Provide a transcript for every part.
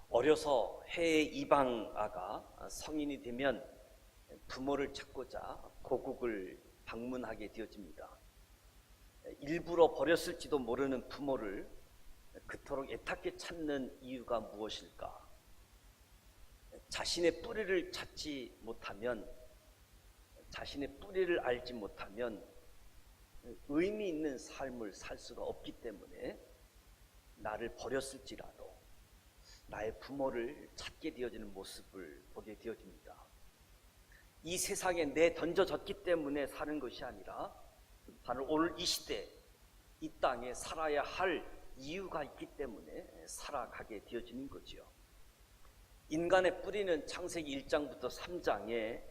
어려서 해외 이방아가 성인이 되면 부모를 찾고자 고국을 방문하게 되어집니다. 일부러 버렸을지도 모르는 부모를 그토록 애타게 찾는 이유가 무엇일까? 자신의 뿌리를 찾지 못하면, 자신의 뿌리를 알지 못하면 의미 있는 삶을 살 수가 없기 때문에 나를 버렸을지라도 나의 부모를 찾게 되어지는 모습을 보게 되어집니다. 이 세상에 내던져졌기 때문에 사는 것이 아니라 바로 오늘 이 시대, 이 땅에 살아야 할 이유가 있기 때문에 살아가게 되어지는 거지요. 인간의 뿌리는 창세기 1장부터 3장에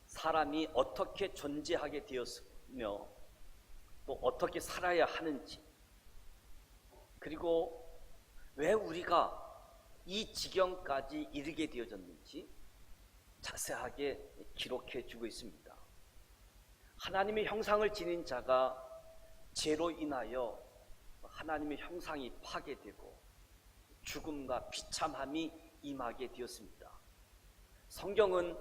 사람이 어떻게 존재하게 되었으며 또 어떻게 살아야 하는지, 그리고 왜 우리가 이 지경까지 이르게 되어졌는지 자세하게 기록해 주고 있습니다. 하나님의 형상을 지닌 자가 죄로 인하여 하나님의 형상이 파괴되고 죽음과 비참함이 임하게 되었습니다. 성경은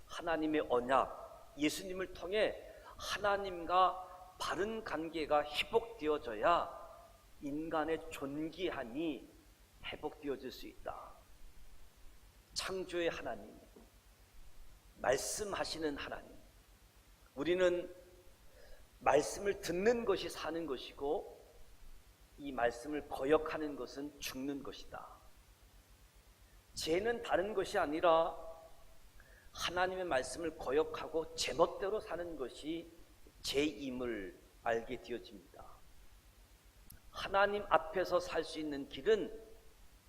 하나님의 언약, 예수님을 통해 하나님과 바른 관계가 회복되어져야 인간의 존귀함이 회복되어질 수 있다. 창조의 하나님, 말씀하시는 하나님, 우리는 말씀을 듣는 것이 사는 것이고 이 말씀을 거역하는 것은 죽는 것이다. 죄는 다른 것이 아니라 하나님의 말씀을 거역하고 제멋대로 사는 것이 죄임을 알게 되어집니다. 하나님 앞에서 살 수 있는 길은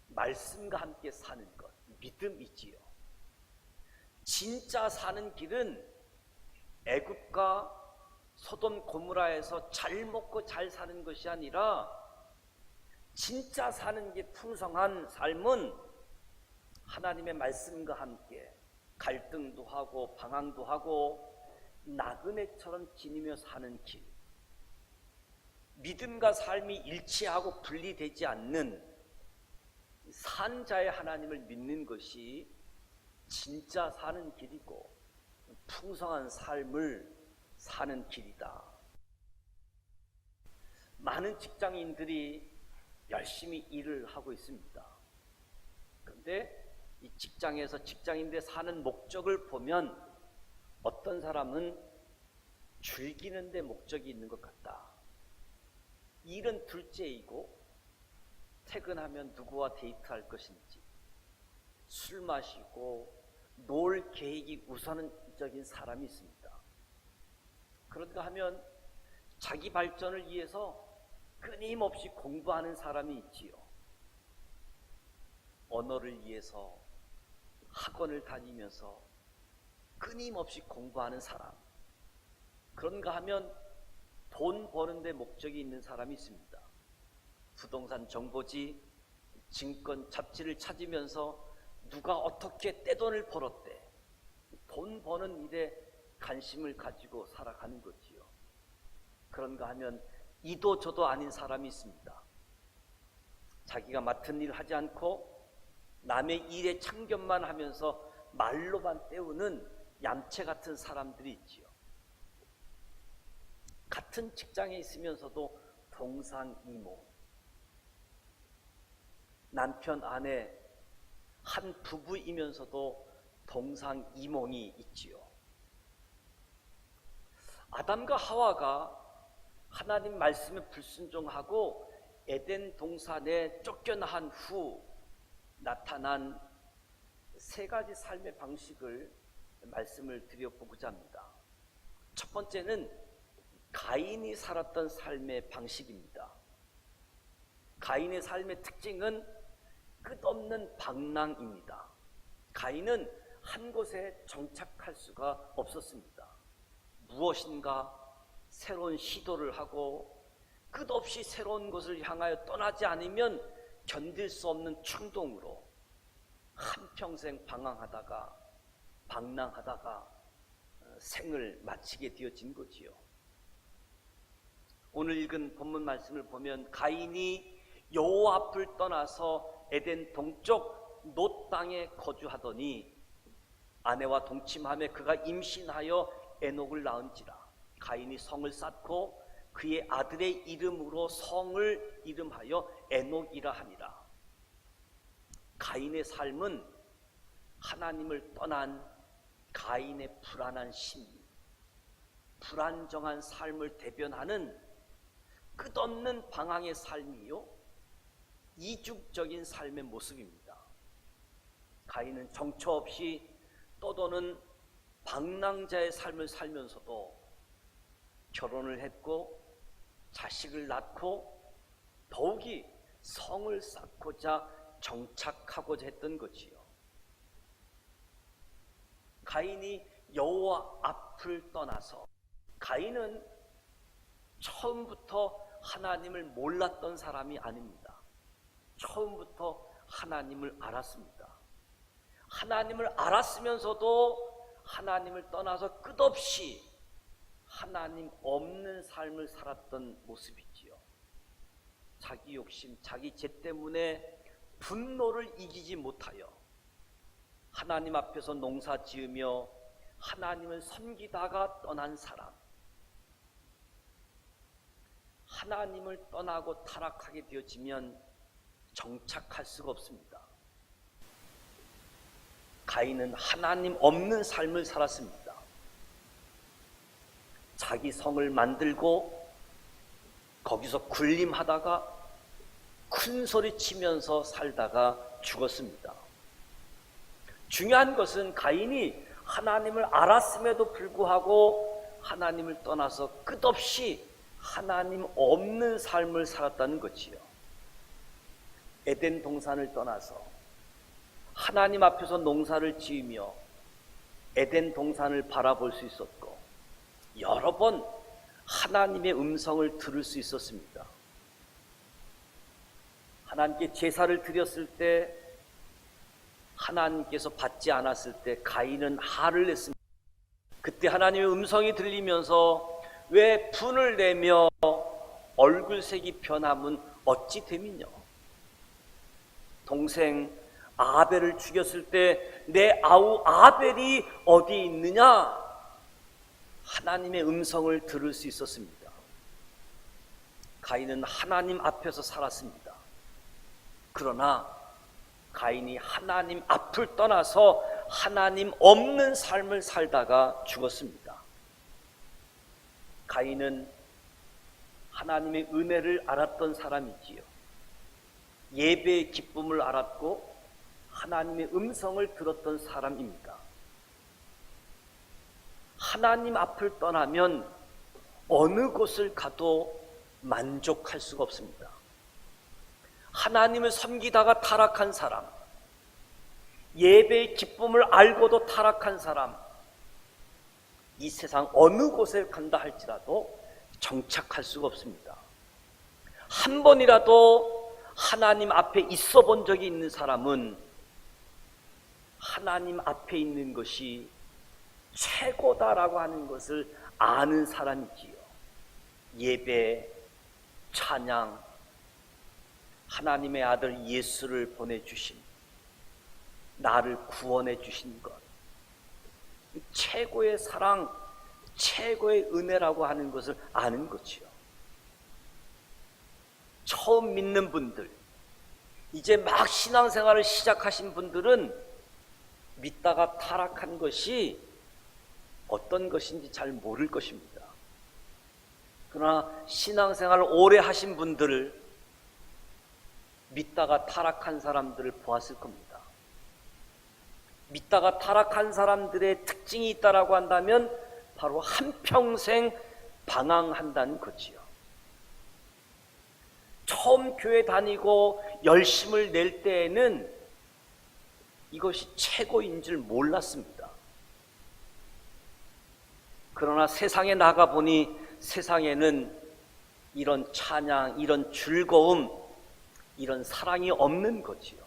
말씀과 함께 사는 것, 믿음이지요. 진짜 사는 길은 애굽과 소돔 고모라에서 잘 먹고 잘 사는 것이 아니라 진짜 사는 게 풍성한 삶은 하나님의 말씀과 함께 갈등도 하고 방황도 하고 나그네처럼 지니며 사는 길, 믿음과 삶이 일치하고 분리되지 않는 산자의 하나님을 믿는 것이 진짜 사는 길이고 풍성한 삶을 사는 길이다. 많은 직장인들이 열심히 일을 하고 있습니다. 그런데 이 직장에서 직장인들 사는 목적을 보면 어떤 사람은 즐기는 데 목적이 있는 것 같다. 일은 둘째이고 퇴근하면 누구와 데이트할 것인지, 술 마시고 놀 계획이 우선적인 사람이 있습니다. 그런가 하면 자기 발전을 위해서 끊임없이 공부하는 사람이 있지요. 언어를 위해서 학원을 다니면서 끊임없이 공부하는 사람. 그런가 하면 돈 버는 데 목적이 있는 사람이 있습니다. 부동산 정보지, 증권 잡지를 찾으면서 누가 어떻게 떼돈을 벌었대, 돈 버는 일에 관심을 가지고 살아가는 거지요. 그런가 하면 이도 저도 아닌 사람이 있습니다. 자기가 맡은 일 하지 않고 남의 일에 참견만 하면서 말로만 때우는 얌체 같은 사람들이 있지요. 같은 직장에 있으면서도 동상이모, 남편 아내 한 부부이면서도 동상이몽이 있지요. 아담과 하와가 하나님 말씀에 불순종하고 에덴 동산에 쫓겨난 후 나타난 세 가지 삶의 방식을 말씀을 드려보고자 합니다. 첫 번째는 가인이 살았던 삶의 방식입니다. 가인의 삶의 특징은 끝없는 방랑입니다. 가인은 한 곳에 정착할 수가 없었습니다. 무엇인가 새로운 시도를 하고 끝없이 새로운 곳을 향하여 떠나지 않으면 견딜 수 없는 충동으로 한평생 방랑하다가 생을 마치게 되어진 거지요. 오늘 읽은 본문 말씀을 보면 가인이 여호와 앞을 떠나서 에덴 동쪽 놋 땅에 거주하더니 아내와 동침하며 그가 임신하여 에녹을 낳은지라. 가인이 성을 쌓고 그의 아들의 이름으로 성을 이름하여 에녹이라 하니라. 가인의 삶은 하나님을 떠난 가인의 불안한 심리, 불안정한 삶을 대변하는 끝없는 방황의 삶이요, 이중적인 삶의 모습입니다. 가인은 정처 없이 떠도는 방랑자의 삶을 살면서도 결혼을 했고 자식을 낳고 더욱이 성을 쌓고자 정착하고자 했던 거지요. 가인이 여호와 앞을 떠나서, 가인은 처음부터 하나님을 몰랐던 사람이 아닙니다. 처음부터 하나님을 알았습니다. 하나님을 알았으면서도 하나님을 떠나서 끝없이 하나님 없는 삶을 살았던 모습이지요. 자기 욕심, 자기 죄 때문에 분노를 이기지 못하여 하나님 앞에서 농사 지으며 하나님을 섬기다가 떠난 사람, 하나님을 떠나고 타락하게 되어지면 정착할 수가 없습니다. 가인은 하나님 없는 삶을 살았습니다. 자기 성을 만들고 거기서 군림하다가 큰 소리 치면서 살다가 죽었습니다. 중요한 것은 가인이 하나님을 알았음에도 불구하고 하나님을 떠나서 끝없이 하나님 없는 삶을 살았다는 거지요. 에덴 동산을 떠나서 하나님 앞에서 농사를 지으며 에덴 동산을 바라볼 수 있었고 여러 번 하나님의 음성을 들을 수 있었습니다. 하나님께 제사를 드렸을 때 하나님께서 받지 않았을 때 가인은 화를 냈습니다. 그때 하나님의 음성이 들리면서 왜 분을 내며 얼굴색이 변함은 어찌 됨이뇨. 동생 아벨을 죽였을 때 내 아우 아벨이 어디 있느냐? 하나님의 음성을 들을 수 있었습니다. 가인은 하나님 앞에서 살았습니다. 그러나 가인이 하나님 앞을 떠나서 하나님 없는 삶을 살다가 죽었습니다. 가인은 하나님의 은혜를 알았던 사람이지요. 예배의 기쁨을 알았고 하나님의 음성을 들었던 사람입니다. 하나님 앞을 떠나면 어느 곳을 가도 만족할 수가 없습니다. 하나님을 섬기다가 타락한 사람, 예배의 기쁨을 알고도 타락한 사람, 이 세상 어느 곳에 간다 할지라도 정착할 수가 없습니다. 한 번이라도 하나님 앞에 있어 본 적이 있는 사람은 하나님 앞에 있는 것이 최고다라고 하는 것을 아는 사람이지요. 예배, 찬양, 하나님의 아들 예수를 보내주신, 나를 구원해 주신 것, 최고의 사랑, 최고의 은혜라고 하는 것을 아는 거지요. 처음 믿는 분들, 이제 막 신앙생활을 시작하신 분들은 믿다가 타락한 것이 어떤 것인지 잘 모를 것입니다. 그러나 신앙생활을 오래 하신 분들을 믿다가 타락한 사람들을 보았을 겁니다. 믿다가 타락한 사람들의 특징이 있다라고 한다면 바로 한평생 방황한다는 거지요. 처음 교회 다니고 열심을 낼 때에는 이것이 최고인 줄 몰랐습니다. 그러나 세상에 나가보니 세상에는 이런 찬양, 이런 즐거움, 이런 사랑이 없는 거지요.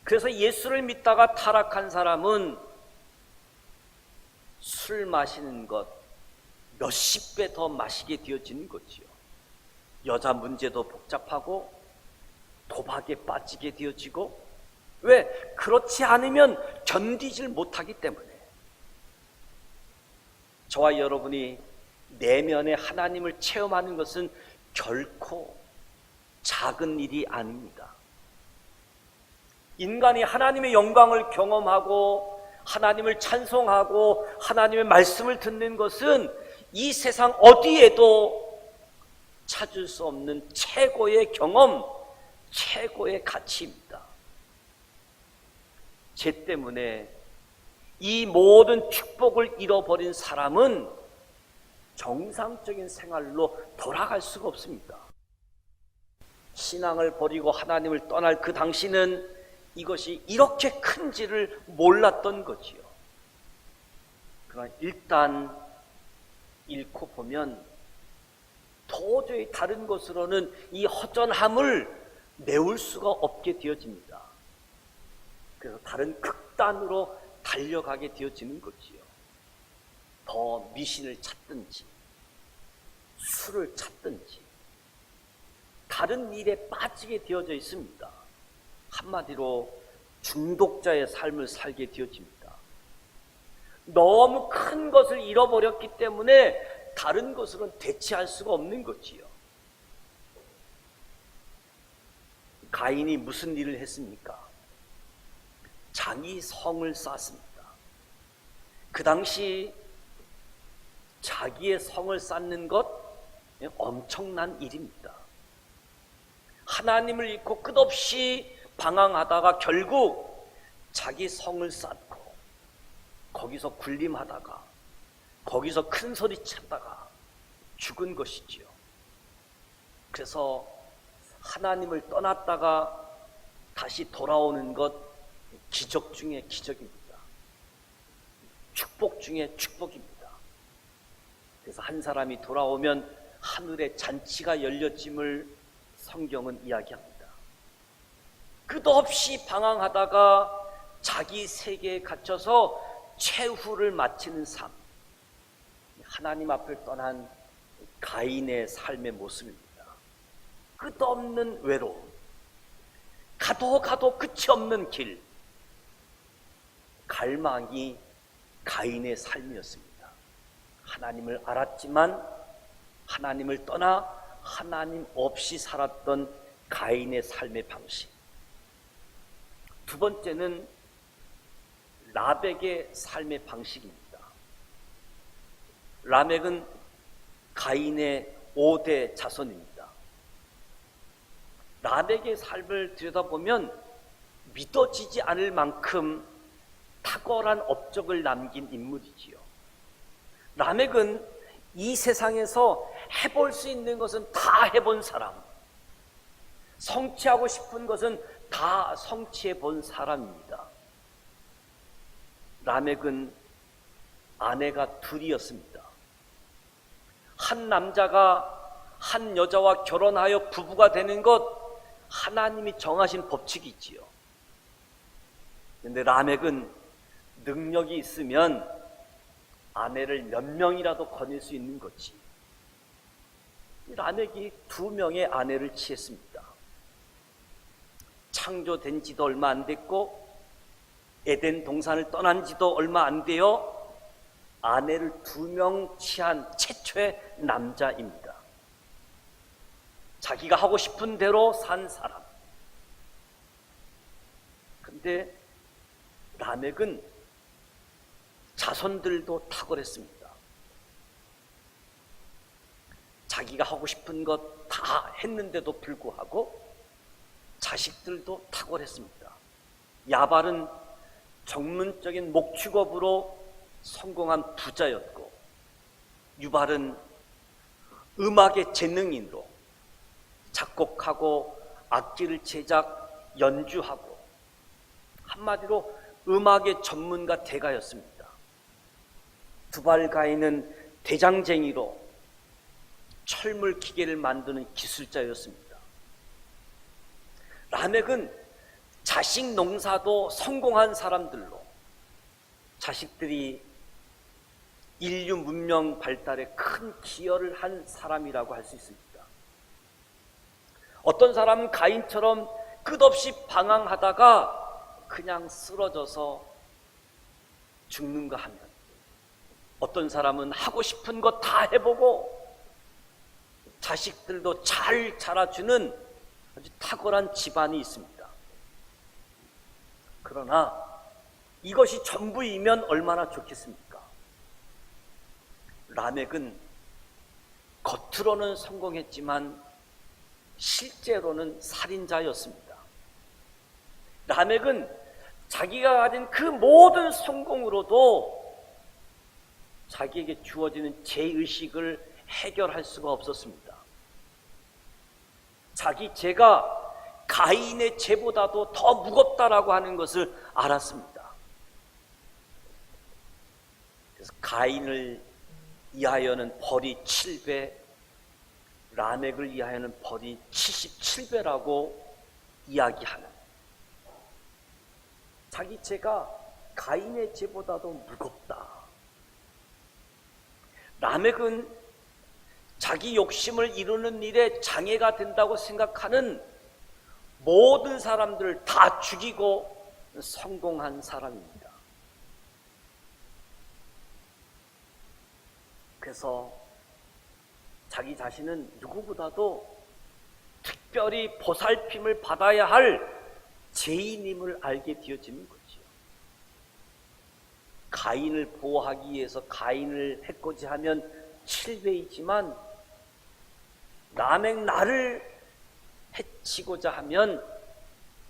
그래서 예수를 믿다가 타락한 사람은 술 마시는 것 몇십 배 더 마시게 되어지는 거지요. 여자 문제도 복잡하고 도박에 빠지게 되어지고, 왜? 그렇지 않으면 견디질 못하기 때문에. 저와 여러분이 내면의 하나님을 체험하는 것은 결코 작은 일이 아닙니다. 인간이 하나님의 영광을 경험하고 하나님을 찬송하고 하나님의 말씀을 듣는 것은 이 세상 어디에도 찾을 수 없는 최고의 경험, 최고의 가치입니다. 죄 때문에 이 모든 축복을 잃어버린 사람은 정상적인 생활로 돌아갈 수가 없습니다. 신앙을 버리고 하나님을 떠날 그 당시는 이것이 이렇게 큰지를 몰랐던 거지요. 그러나 일단 잃고 보면 도저히 다른 것으로는 이 허전함을 메울 수가 없게 되어집니다. 그래서 다른 극단으로 달려가게 되어지는 거지요. 더 미신을 찾든지 술을 찾든지 다른 일에 빠지게 되어져 있습니다. 한마디로 중독자의 삶을 살게 되어집니다. 너무 큰 것을 잃어버렸기 때문에 다른 것으로는 대체할 수가 없는 거지요. 가인이 무슨 일을 했습니까? 자기 성을 쌓습니다. 그 당시 자기의 성을 쌓는 것 엄청난 일입니다. 하나님을 잊고 끝없이 방황하다가 결국 자기 성을 쌓고 거기서 군림하다가 거기서 큰 소리 치다가 죽은 것이지요. 그래서 하나님을 떠났다가 다시 돌아오는 것 기적 중에 기적입니다. 축복 중에 축복입니다. 그래서 한 사람이 돌아오면 하늘에 잔치가 열렸음을 성경은 이야기합니다. 끝없이 방황하다가 자기 세계에 갇혀서 최후를 마치는 삶, 하나님 앞을 떠난 가인의 삶의 모습입니다. 끝없는 외로움, 가도 끝이 없는 길, 갈망이 가인의 삶이었습니다. 하나님을 알았지만 하나님을 떠나 하나님 없이 살았던 가인의 삶의 방식. 두 번째는 라멕의 삶의 방식입니다. 라멕은 가인의 5대 자손입니다. 라멕의 삶을 들여다보면 믿어지지 않을 만큼 탁월한 업적을 남긴 인물이지요. 라멕은 이 세상에서 해볼 수 있는 것은 다 해본 사람, 성취하고 싶은 것은 다 성취해 본 사람입니다. 라멕은 아내가 둘이었습니다. 한 남자가 한 여자와 결혼하여 부부가 되는 것 하나님이 정하신 법칙이지요. 그런데 라멕은 능력이 있으면 아내를 몇 명이라도 거닐 수 있는 거지. 라멕이 2명의 아내를 취했습니다. 창조된 지도 얼마 안 됐고 에덴 동산을 떠난 지도 얼마 안 되어 아내를 2명 취한 최초의 남자입니다. 자기가 하고 싶은 대로 산 사람. 근데 라멕은 자손들도 탁월했습니다. 자기가 하고 싶은 것 다 했는데도 불구하고 자식들도 탁월했습니다. 야발은 전문적인 목축업으로 성공한 부자였고, 유발은 음악의 재능인으로 작곡하고 악기를 제작, 연주하고 한마디로 음악의 전문가 대가였습니다. 두발 가인은 대장쟁이로 철물 기계를 만드는 기술자였습니다. 라멕은 자식 농사도 성공한 사람들로 자식들이 인류 문명 발달에 큰 기여를 한 사람이라고 할 수 있습니다. 어떤 사람은 가인처럼 끝없이 방황하다가 그냥 쓰러져서 죽는가 하면, 어떤 사람은 하고 싶은 거 다 해보고 자식들도 잘 자라주는 아주 탁월한 집안이 있습니다. 그러나 이것이 전부이면 얼마나 좋겠습니까? 라멕은 겉으로는 성공했지만 실제로는 살인자였습니다. 라멕은 자기가 가진 그 모든 성공으로도 자기에게 주어지는 죄의식을 해결할 수가 없었습니다. 자기 죄가 가인의 죄보다도 더 무겁다라고 하는 것을 알았습니다. 그래서 가인을 위하여는 벌이 7배, 라멕을 위하여는 벌이 77배라고 이야기하는, 자기 죄가 가인의 죄보다도 무겁다. 라멕은 자기 욕심을 이루는 일에 장애가 된다고 생각하는 모든 사람들을 다 죽이고 성공한 사람입니다. 그래서 자기 자신은 누구보다도 특별히 보살핌을 받아야 할 죄인임을 알게 되어지는 거지요. 가인을 보호하기 위해서 가인을 해코지하면 7배이지만 라멕 나를 해치고자 하면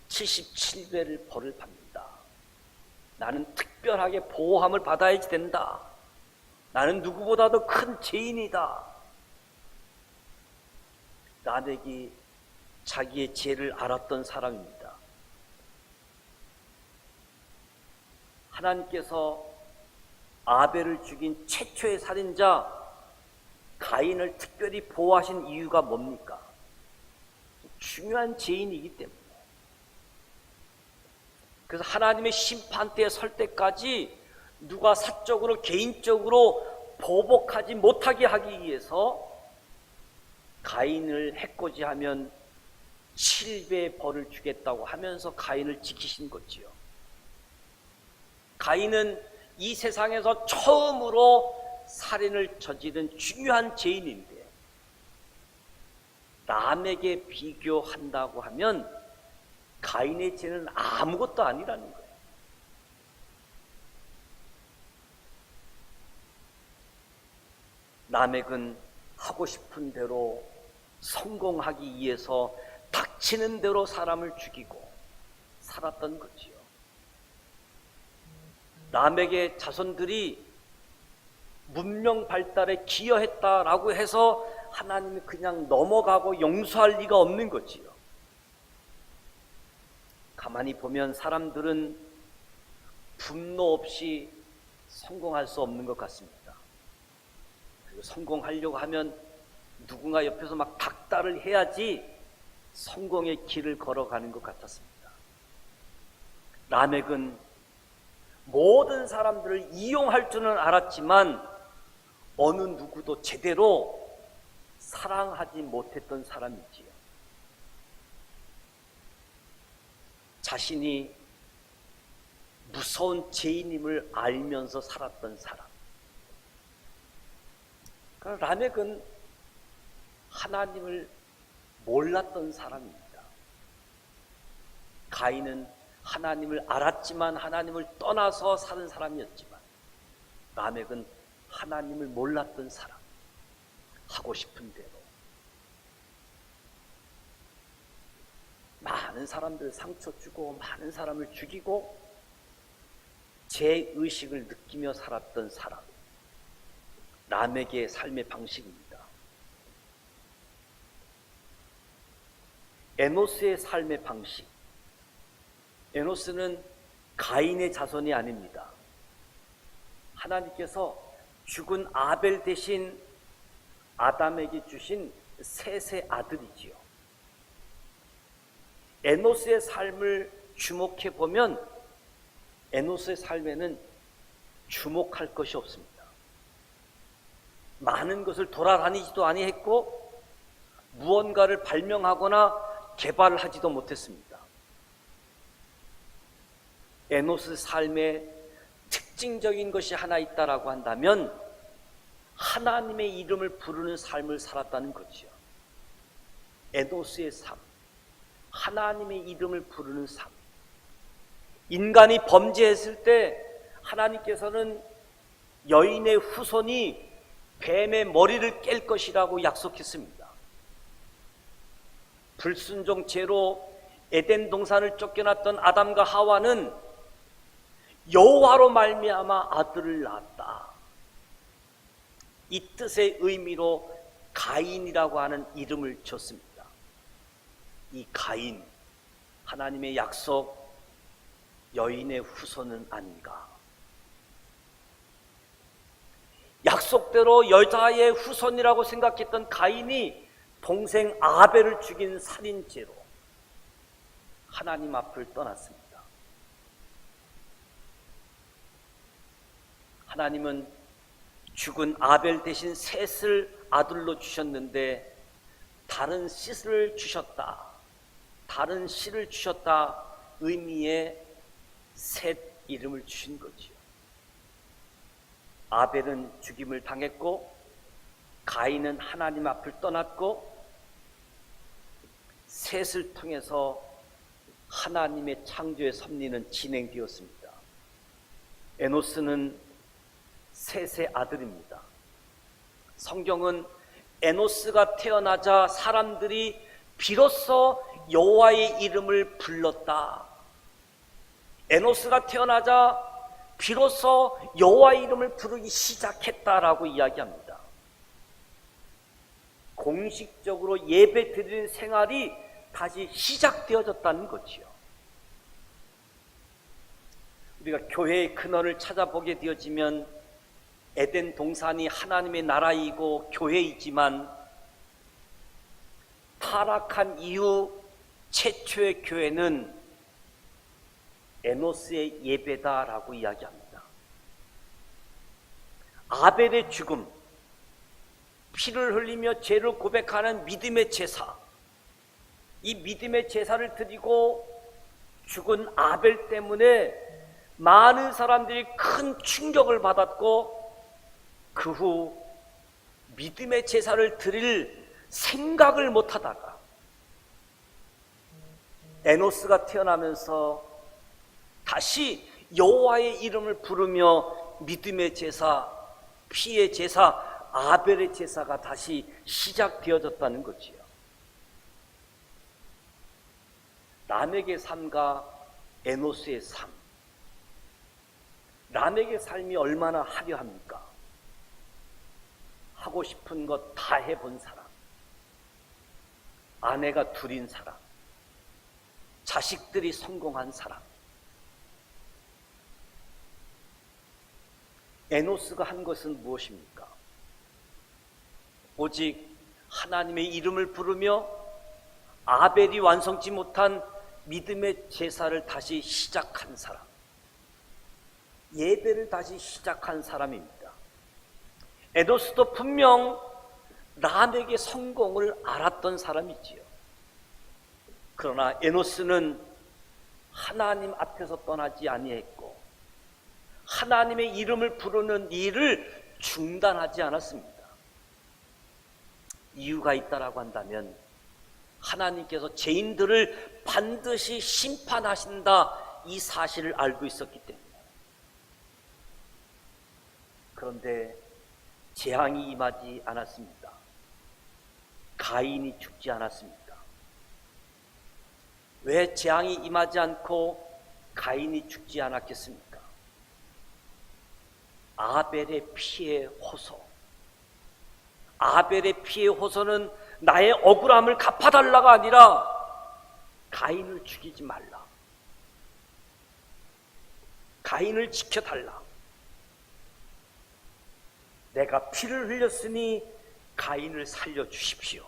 77배를 벌을 받는다. 나는 특별하게 보호함을 받아야지 된다. 나는 누구보다도 큰 죄인이다. 라멕이 자기의 죄를 알았던 사람입니다. 하나님께서 아벨을 죽인 최초의 살인자 가인을 특별히 보호하신 이유가 뭡니까? 중요한 죄인이기 때문에. 그래서 하나님의 심판대에 설 때까지 누가 사적으로 개인적으로 보복하지 못하게 하기 위해서 가인을 해코지하면 7배의 벌을 주겠다고 하면서 가인을 지키신 거지요. 가인은 이 세상에서 처음으로 살인을 저지른 중요한 죄인인데, 라멕에 비교한다고 하면 가인의 죄는 아무것도 아니라는 거예요. 라멕은 하고 싶은 대로 성공하기 위해서 닥치는 대로 사람을 죽이고 살았던 거지요. 라멕의 자손들이 문명 발달에 기여했다라고 해서 하나님이 그냥 넘어가고 용서할 리가 없는 거지요. 가만히 보면 사람들은 분노 없이 성공할 수 없는 것 같습니다. 그리고 성공하려고 하면 누군가 옆에서 막 닥달을 해야지 성공의 길을 걸어가는 것 같았습니다. 라멕은 모든 사람들을 이용할 줄은 알았지만 어느 누구도 제대로 사랑하지 못했던 사람이지요. 자신이 무서운 죄인임을 알면서 살았던 사람. 그러니까 라멕은 하나님을 몰랐던 사람입니다. 가인은 하나님을 알았지만 하나님을 떠나서 사는 사람이었지만, 라멕은 하나님을 몰랐던 사람. 하고 싶은 대로 많은 사람들 상처 주고 많은 사람을 죽이고 죄의식을 느끼며 살았던 사람, 라멕의 삶의 방식입니다. 에노스의 삶의 방식. 에노스는 가인의 자손이 아닙니다. 하나님께서 죽은 아벨 대신 아담에게 주신 셋의 아들이지요. 에노스의 삶을 주목해 보면 에노스의 삶에는 주목할 것이 없습니다. 많은 것을 돌아다니지도 아니했고 무언가를 발명하거나 개발하지도 못했습니다. 에노스 삶의 특징적인 것이 하나 있다라고 한다면 하나님의 이름을 부르는 삶을 살았다는 거지요. 에노스의 삶, 하나님의 이름을 부르는 삶. 인간이 범죄했을 때 하나님께서는 여인의 후손이 뱀의 머리를 깰 것이라고 약속했습니다. 불순종 죄로 에덴 동산을 쫓겨났던 아담과 하와는 여호와로 말미암아 아들을 낳았다. 이 뜻의 의미로 가인이라고 하는 이름을 줬습니다. 이 가인, 하나님의 약속, 여인의 후손은 아닌가. 약속대로 여자의 후손이라고 생각했던 가인이 동생 아벨을 죽인 살인죄로 하나님 앞을 떠났습니다. 하나님은 죽은 아벨 대신 셋을 아들로 주셨는데 다른 씨를 주셨다, 다른 씨를 주셨다 의미의 셋 이름을 주신 거지요. 아벨은 죽임을 당했고 가인은 하나님 앞을 떠났고 셋을 통해서 하나님의 창조의 섭리는 진행되었습니다. 에노스는 셋의 아들입니다. 성경은 에노스가 태어나자 사람들이 비로소 여호와의 이름을 불렀다. 에노스가 태어나자 비로소 여호와의 이름을 부르기 시작했다라고 이야기합니다. 공식적으로 예배 드리는 생활이 다시 시작되어졌다는 거지요. 우리가 교회의 근원을 찾아보게 되어지면 에덴 동산이 하나님의 나라이고 교회이지만 타락한 이후 최초의 교회는 에노스의 예배다라고 이야기합니다. 아벨의 죽음, 피를 흘리며 죄를 고백하는 믿음의 제사, 이 믿음의 제사를 드리고 죽은 아벨 때문에 많은 사람들이 큰 충격을 받았고 그 후 믿음의 제사를 드릴 생각을 못하다가 에노스가 태어나면서 다시 여호와의 이름을 부르며 믿음의 제사, 피의 제사, 아벨의 제사가 다시 시작되어졌다는 거지요. 람에게 삶과 에노스의 삶, 람에게 삶이 얼마나 화려합니까? 하고 싶은 것 다 해본 사람, 아내가 둘인 사람, 자식들이 성공한 사람. 에노스가 한 것은 무엇입니까? 오직 하나님의 이름을 부르며 아벨이 완성치 못한 믿음의 제사를 다시 시작한 사람, 예배를 다시 시작한 사람입니다. 에노스도 분명 람에게 성공을 알았던 사람이지요. 그러나 에노스는 하나님 앞에서 떠나지 아니했고 하나님의 이름을 부르는 일을 중단하지 않았습니다. 이유가 있다라고 한다면 하나님께서 죄인들을 반드시 심판하신다, 이 사실을 알고 있었기 때문에. 그런데 재앙이 임하지 않았습니다. 가인이 죽지 않았습니다. 왜 재앙이 임하지 않고 가인이 죽지 않았겠습니까? 아벨의 피의 호소. 아벨의 피의 호소는 나의 억울함을 갚아달라가 아니라 가인을 죽이지 말라, 가인을 지켜달라, 내가 피를 흘렸으니 가인을 살려주십시오.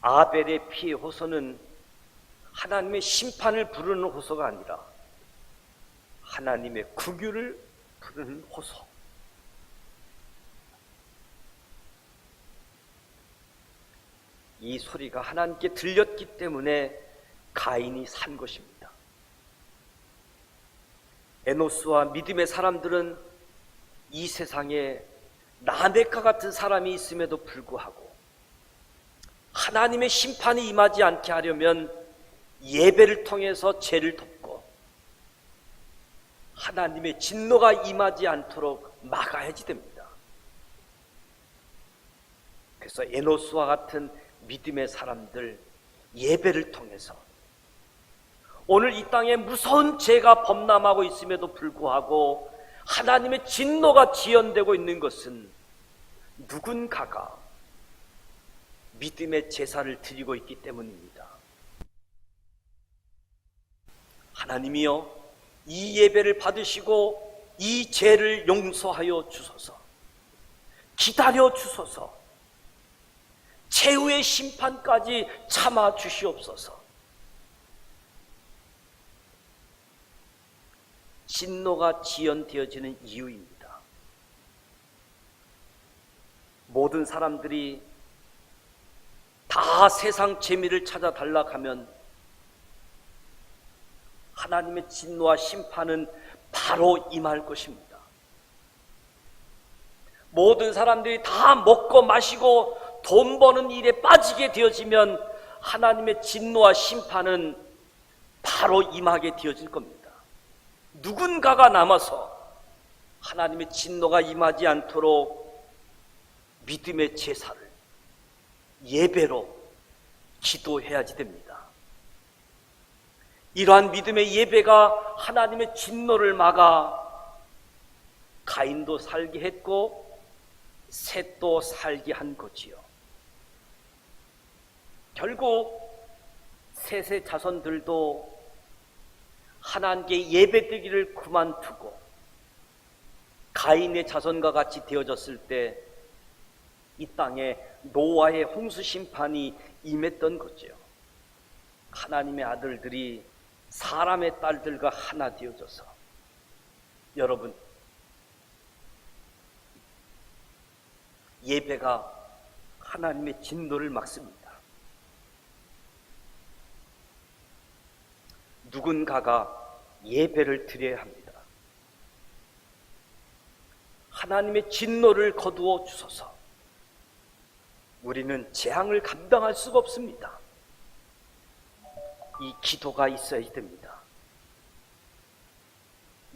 아벨의 피의 호소는 하나님의 심판을 부르는 호소가 아니라 하나님의 긍휼을 부르는 호소. 이 소리가 하나님께 들렸기 때문에 가인이 산 것입니다. 에노스와 믿음의 사람들은 이 세상에 라멕과 같은 사람이 있음에도 불구하고 하나님의 심판이 임하지 않게 하려면 예배를 통해서 죄를 덮고 하나님의 진노가 임하지 않도록 막아야지 됩니다. 그래서 에노스와 같은 믿음의 사람들 예배를 통해서 오늘 이 땅에 무서운 죄가 범람하고 있음에도 불구하고 하나님의 진노가 지연되고 있는 것은 누군가가 믿음의 제사를 드리고 있기 때문입니다. 하나님이여, 이 예배를 받으시고 이 죄를 용서하여 주소서. 기다려 주소서. 최후의 심판까지 참아 주시옵소서. 진노가 지연되어지는 이유입니다. 모든 사람들이 다 세상 재미를 찾아 달라가면 하나님의 진노와 심판은 바로 임할 것입니다. 모든 사람들이 다 먹고 마시고 돈 버는 일에 빠지게 되어지면 하나님의 진노와 심판은 바로 임하게 되어질 겁니다. 누군가가 남아서 하나님의 진노가 임하지 않도록 믿음의 제사를 예배로 기도해야지 됩니다. 이러한 믿음의 예배가 하나님의 진노를 막아 가인도 살게 했고 셋도 살게 한 거지요. 결국 셋의 자손들도 하나님께 예배드리기를 그만두고 가인의 자손과 같이 되어졌을 때 이 땅에 노아의 홍수 심판이 임했던 거죠. 하나님의 아들들이 사람의 딸들과 하나 되어져서, 여러분, 예배가 하나님의 진노를 막습니다. 누군가가 예배를 드려야 합니다. 하나님의 진노를 거두어 주소서. 우리는 재앙을 감당할 수가 없습니다. 이 기도가 있어야 됩니다.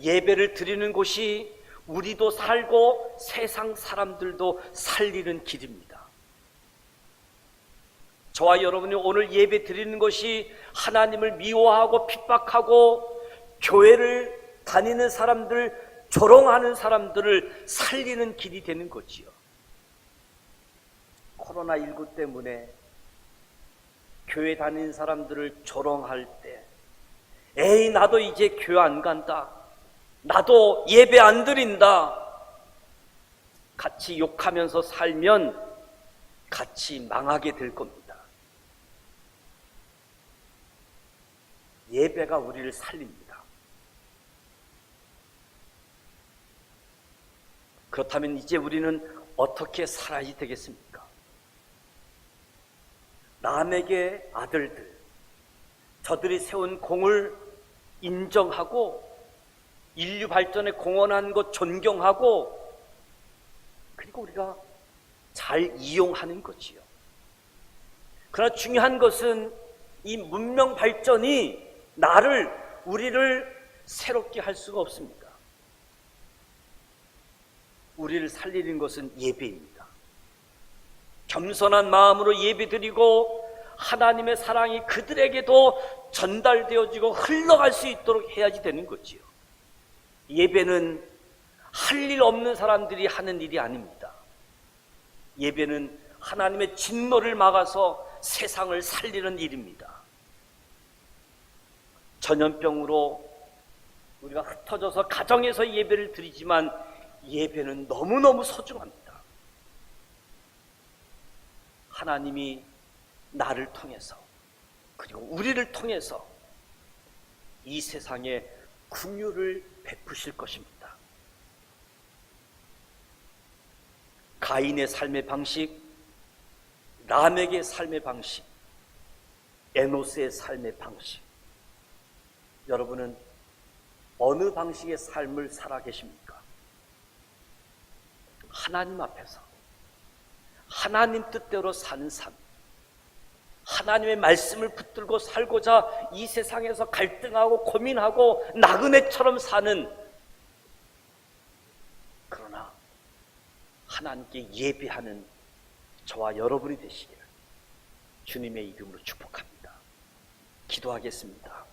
예배를 드리는 곳이 우리도 살고 세상 사람들도 살리는 길입니다. 저와 여러분이 오늘 예배 드리는 것이 하나님을 미워하고 핍박하고 교회를 다니는 사람들, 조롱하는 사람들을 살리는 길이 되는 거지요. 코로나19 때문에 교회 다니는 사람들을 조롱할 때, 에이 나도 이제 교회 안 간다, 나도 예배 안 드린다, 같이 욕하면서 살면 같이 망하게 될 겁니다. 예배가 우리를 살립니다. 그렇다면 이제 우리는 어떻게 살아야 되겠습니까? 남에게 아들들, 저들이 세운 공을 인정하고 인류 발전에 공헌한 것 존경하고, 그리고 우리가 잘 이용하는 거지요. 그러나 중요한 것은 이 문명 발전이 우리를 새롭게 할 수가 없습니다. 우리를 살리는 것은 예배입니다. 겸손한 마음으로 예배드리고 하나님의 사랑이 그들에게도 전달되어지고 흘러갈 수 있도록 해야지 되는 거지요. 예배는 할 일 없는 사람들이 하는 일이 아닙니다. 예배는 하나님의 진노를 막아서 세상을 살리는 일입니다. 전염병으로 우리가 흩어져서 가정에서 예배를 드리지만 예배는 너무너무 소중합니다. 하나님이 나를 통해서, 그리고 우리를 통해서 이 세상에 긍휼을 베푸실 것입니다. 가인의 삶의 방식, 람에게의 삶의 방식, 에노스의 삶의 방식, 여러분은 어느 방식의 삶을 살아 계십니까? 하나님 앞에서 하나님 뜻대로 사는 삶, 하나님의 말씀을 붙들고 살고자 이 세상에서 갈등하고 고민하고 나그네처럼 사는, 그러나 하나님께 예배하는 저와 여러분이 되시기를 주님의 이름으로 축복합니다. 기도하겠습니다.